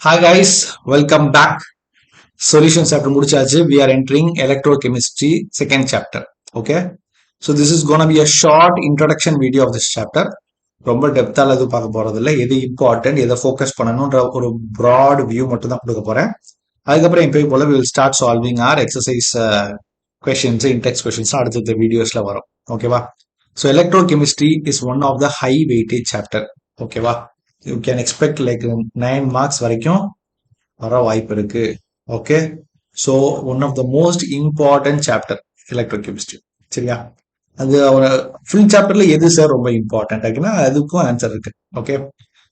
Hi guys, welcome back. Solutions chapter முடிச்சாச்சு. We are entering electrochemistry second chapter. Okay. So this is gonna be a short introduction video of this chapter. ரொம்ப டெப்த்தால எதுவும் பார்க்க போறது இல்லை. எது important, எதை focus பண்ணணும்ன்ற ஒரு ப்ராட் வியூ மட்டும் தான் கொடுக்க போறேன். அதுக்கப்புறம் எப்பயும் போல we will start solving our exercise questions, in-text questions அடுத்த வீடியோஸ்ல வரும். ஓகேவா? So electrochemistry is one of the high weightage chapter. ஓகேவா? You can expect like 9 marks வரைக்கும் வர வாய்ப்பு இருக்கு. Okay, so one of the most important chapter electrochemistry. சரியா? அது ஃபுல் சாப்டர்ல எது சார் ரொம்ப இம்பார்ட்டன்ட் அப்படின்னா அதுக்கும் ஆன்சர் இருக்கு. ஓகே,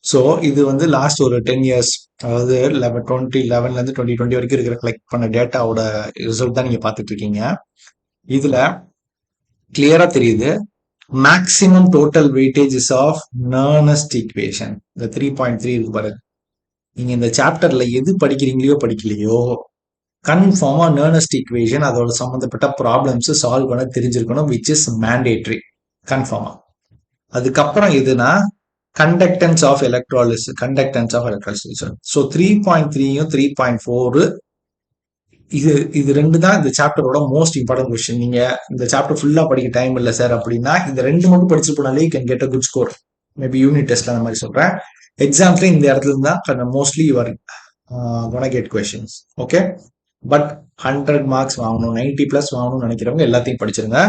ஸோ இது வந்து லாஸ்ட் ஒரு 10 இயர்ஸ், அதாவது 2011லேருந்து 2020 வரைக்கும் இருக்கிற கலெக்ட் பண்ண டேட்டாவோட ரிசல்ட் தான் நீங்க பார்த்துட்டு இருக்கீங்க. இதுல கிளியரா தெரியுது maximum total weightages of Nernst equation. இந்த 3.3 இருக்கு பாருங்க. நீங்க இந்த சாப்டர்ல எது படிக்கலையோ கன்ஃபார்மா நர்னஸ்ட் ஈக்குவேஷன் அதோட சம்பந்தப்பட்ட ப்ராப்ளம்ஸ் சால்வ் பண்ண தெரிஞ்சிருக்கணும், விச் இஸ் மேண்டேட்ரி கன்ஃபார்மா. அதுக்கப்புறம் எதுனா கண்டக்டன்ஸ் ஆஃப் எலக்ட்ராலிசிஸ். ஸோ 3.3யும் 3.4 இது ரெண்டு தான் இந்த சாப்டரோட மோஸ்ட் இம்பார்ட்டன்ட் கொஸ்டின். நீங்க இந்த சாப்டர் ஃபுல்லா படிக்க டைம் இல்லை சார் அப்படின்னா இந்த ரெண்டு மட்டும் படிச்சு போனாலே can get a good score. Maybe unit டெஸ்ட்ல அந்த மாதிரி சொல்றேன். எக்ஸாம்ஸ்ல இந்த இடத்துல இருந்தா mostly your gonna get questions. Okay, but 100 marks வாங்கணும், 90+ வாங்கணும்னு நினைக்கிறவங்க எல்லாத்தையும் படிச்சிருங்க.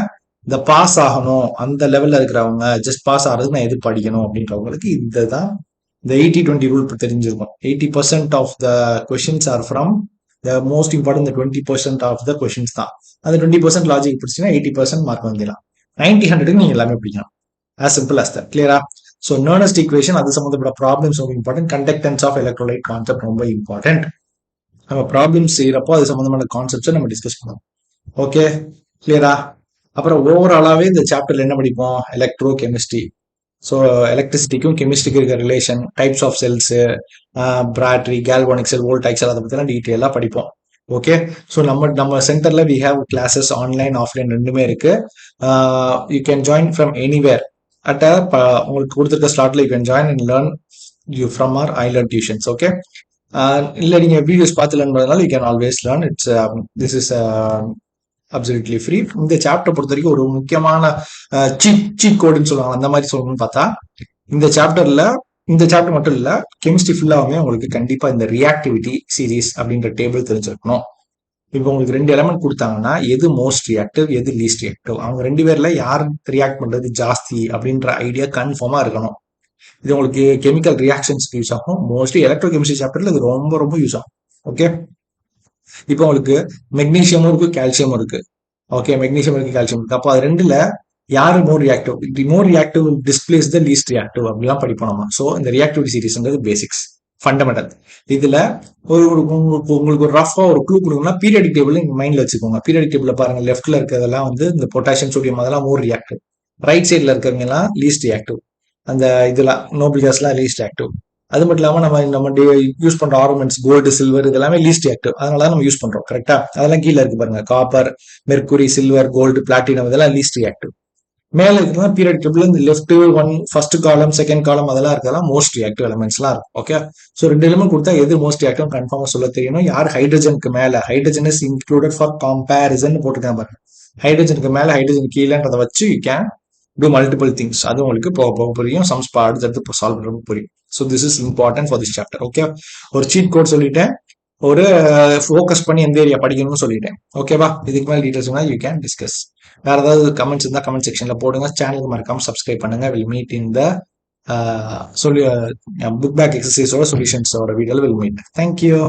இந்த பாஸ் ஆகணும் அந்த லெவல்ல இருக்கிறவங்க, ஜஸ்ட் பாஸ் ஆகிறதுக்கு நான் எது படிக்கணும் அப்படின்றவங்களுக்கு இதுதான் இந்த 80-20 ரூல் தெரிஞ்சிருக்கும். 80% of the questions are from the most important. இந்த 20% ஆஃப் த கொஸ்டின்ஸ் தான். அந்த 20% லாஜிக் பிடிச்சிங்கன்னா 80% மார்க் வாங்கிடலாம். 90-100க்கு நீங்க எல்லாமே பிடிக்கலாம். as simple as that. clear? So Nernst equation அது சம்பந்தப்பட்ட ப்ராப்ளம்ஸ் ரொம்ப important. Conductance of electrolyte concept ரொம்ப இம்பார்ட்டன்ட். நம்ம ப்ராப்ளம்ஸ் செய்யறப்போ அது சம்பந்தமான கான்செப்ட்ஸை நம்ம டிஸ்கஸ் பண்ணுவோம். ஓகே, கிளியரா? அப்புறம் ஓவராலாவே இந்த சாப்டர்ல என்ன படிப்போம்? Electrochemistry. ஸோ எலக்ட்ரிசிட்டிக்கும் கெமிஸ்ட்ரிக்கும் இருக்கிற relation, types of cells, battery, galvanic cell, voltaic cell, அதை பத்திலாம் டீட்டெயிலாக படிப்போம். ஓகே, ஸோ நம்ம சென்டர்ல we have classes online offline ரெண்டுமே இருக்கு. You can join from anywhere at உங்களுக்கு கொடுத்துருக்க ஸ்லாட்ல you can join and learn you from our I learn tuitions. Okay, இல்லை நீங்க வீடியோஸ் பார்த்து லேர்ன் பண்ணதுனால you can always learn. This is absolutely free. இந்த சாப்டர் பொறுத்த வரைக்கும் ஒரு முக்கியமான சீட் கோடுன்னு சொல்லுவாங்க, அந்த மாதிரி சொல்லணும்னு பார்த்தா இந்த சாப்டர் மட்டும் இல்ல, கெமிஸ்ட்ரி ஃபுல்லாவே உங்களுக்கு கண்டிப்பா இந்த ரியாக்டிவிட்டி சீரீஸ் அப்படின்ற டேபிள் தெரிஞ்சிருக்கணும். இப்போ உங்களுக்கு 2 எலமெண்ட் கொடுத்தாங்கன்னா எது மோஸ்ட் ரியாக்டிவ், எது லீஸ்ட் ரியாக்டிவ், அவங்க 2 பேர்ல யார் ரியாக்ட் பண்றது ஜாஸ்தி அப்படின்ற ஐடியா கன்ஃபார்மா இருக்கணும். இது உங்களுக்கு கெமிக்கல் ரியாக்ஷன்ஸ்க்கு யூஸ் ஆகும். மோஸ்ட்லி எலக்ட்ரோ கெமிஸ்ட்ரி சாப்டர்ல இது ரொம்ப ரொம்ப யூஸ் ஆகும். ஓகே, இப்போ உங்களுக்கு மெக்னீசியமும் இருக்கு, கால்சியமும் இருக்கு. ஓகே, மெக்னீசியம் இருக்கு, கால்சியம் இருக்கு. அப்போ அது ரெண்டுல யாரு மோர் reactive, the more reactive displays the least reactive அப்படிலாம் படிப்போம் நம்ம. ஸோ இந்த ரியாக்டிவிட்டி சீரிஸ்ன்றது பேசிக்ஸ், ஃபண்டமெண்டல். இதுல உங்களுக்கு ஒரு ரஃபா ஒரு க்ளூ கொடுக்கணும்னா பீரியாடிக் டேபிள் மைண்ட்ல வச்சுக்கோங்க. பீரியாடிக் டேபிள் பாருங்க, லெஃப்ட்ல இருக்கிறதெல்லாம் வந்து இந்த பொட்டாசியம், சோடியம் அதெல்லாம் மோர் ரியாக்டிவ். ரைட் சைட்ல இருக்கிறவங்க எல்லாம் லீஸ்ட் ரியாக்டிவ். அந்த இதெல்லாம் நோபல் கேஸ்லாம் லீஸ்ட் ரியாக்டிவ். அது மட்டும் இல்லாம நம்ம யூஸ் பண்ற ஆர்னமெண்ட்ஸ், கோல்டு, சில்வர் இதெல்லாமே லீஸ்ட் ரியாக்டிவ். அதனால நம்ம யூஸ் பண்றோம். கரெக்டா? அதெல்லாம் கீழே இருக்கு பாருங்க, copper, mercury, silver, gold, platinum இதெல்லாம் லீஸ்ட் ரியாக்டிவ். மேல இருக்கிறதா பீரியாடிக் டேபிள் இந்த left first column, second column அதெல்லாம் இருக்கிறதெல்லாம் மோஸ்ட் ரியாக்டிவ் எலிமெண்ட்ஸ் எல்லாம் இருக்கும். ஓகே, ஸோ 2 எலிமெண்ட் கொடுத்தா எது மோஸ்ட் ரியாக்டிவ் கன்ஃபார்மா சொல்ல தெரியணும். யார் ஹைட்ரஜனுக்கு மேல, hydrogen is included for comparison போட்டுருக்காங்க பாருங்க. ஹைட்ரஜனுக்கு மேல, ஹைட்ரஜன் கீழேன்றதை வச்சு you can do multiple things. அது உங்களுக்கு போக புரியும். சம்ஸ் அடுத்து சால்வ் பண்றது புரியும். So this is important for this chapter. Okay, ஒரு சீட் கோட் சொல்லிட்டேன், ஒரு ஃபோக்கஸ் பண்ணி எந்த ஏரியா படிக்கணும்னு சொல்லிட்டேன். ஓகேவா? இதுக்கு மேல டீடைல்ஸ் யூ கேன் டிஸ்கஸ். வேற ஏதாவது கமெண்ட்ஸ் இருந்தா கமெண்ட் செக்ஷன்ல போடுங்க. சேனலுக்கு மறக்காம சப்ஸ்கிரைப் பண்ணுங்க. Will meet in the book back எக்ஸசைஸோட சொல்யூஷன்ஸோட வீடியோல வில் மீட். தேங்க்யூ.